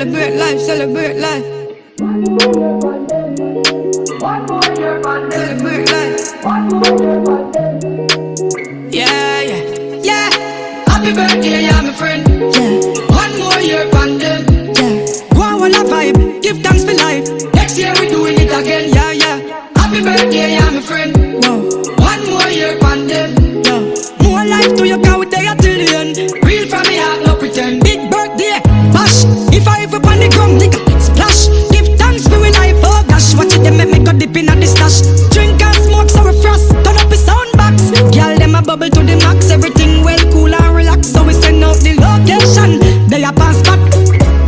Celebrate life, celebrate life. Celebrate life. Yeah, yeah, yeah. Happy birthday, yeah, my friend. Yeah. One more year on them. Yeah. Go on, wanna vibe. Give thanks for life. Next year we doing it again. Yeah, yeah. Happy birthday, yeah, my friend. Whoa. One more year on them. Yeah. More life to your cow day till the end. Real from me heart, no pretend. Big birthday, bash. If I ever on the ground, nigga, splash. Give thanks for my life, oh gosh. Watch it, them make me go dip in at the stash. Drink and smoke so we frost. Turn up the sound box. Girl, them a bubble to the max. Everything well cool and relax. So we send out the location. They a pass back.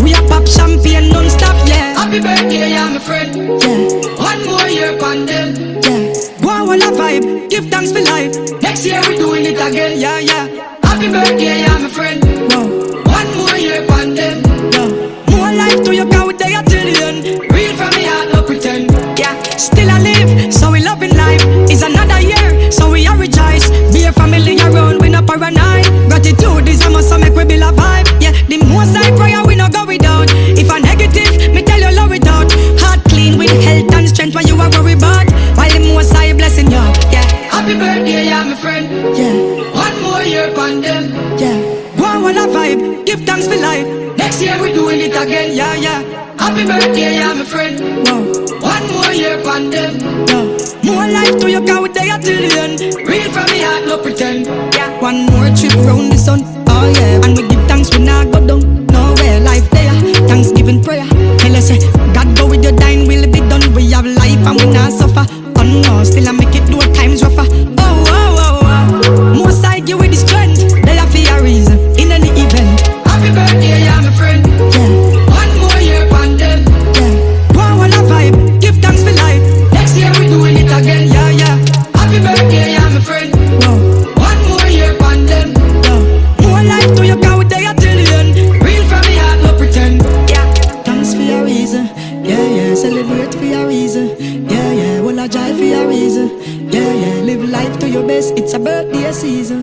We a pop champagne non-stop, yeah. Happy birthday, yeah, my friend. Yeah. One more year on them. Yeah. Go on, wanna vibe. Give thanks for life. Next year we doing it again, yeah, yeah. Happy birthday, yeah, my friend. Whoa. One more year on them. Yeah. More life to your cow day till the end. Real from me heart, no pretend. Yeah. Still I live, so we loving life. It's another year, so we are rejoice. Be a family around, we no paranoid. Gratitude is a must, so make we build a vibe. Yeah, the most I prayer we no go without. If I'm negative, me tell you love it out. Heart clean with health and strength when you are worried about. While the most I blessing you, yeah. Happy birthday, yeah, my friend. Yeah. One more year on them. Yeah. Go on, wanna vibe. Give thanks for life. Next year we doing it again, yeah, yeah. Happy birthday, yeah, my friend. Whoa. One more year on them. Yeah. More life to your cow day till the end. Real from me heart, no pretend. Yeah. One more trip round the sun, oh yeah. And we give thanks we not go down. Nowhere life there. Thanksgiving prayer. Tell us, God go with your dying will be done. We have life and we not suffer. Oh no, still I make it do times rougher. Oh, oh, oh, oh. More side you with the strength. They have for a reason in any event. Happy birthday, yeah, my friend. Yeah. One more year on them. Yeah. Go on, wanna vibe. Give thanks for life. Next year we doing it again, yeah, yeah. Happy birthday, yeah, my friend. Whoa. One more year on them. Yeah. More life to your cow day till the end. Real from me heart, no pretend. Yeah. Thanks for your reason. Yeah, yeah. Celebrate for your reason. Yeah, yeah. Well, I jive for your reason. Yeah, yeah. Live life to your best. It's a birthday season.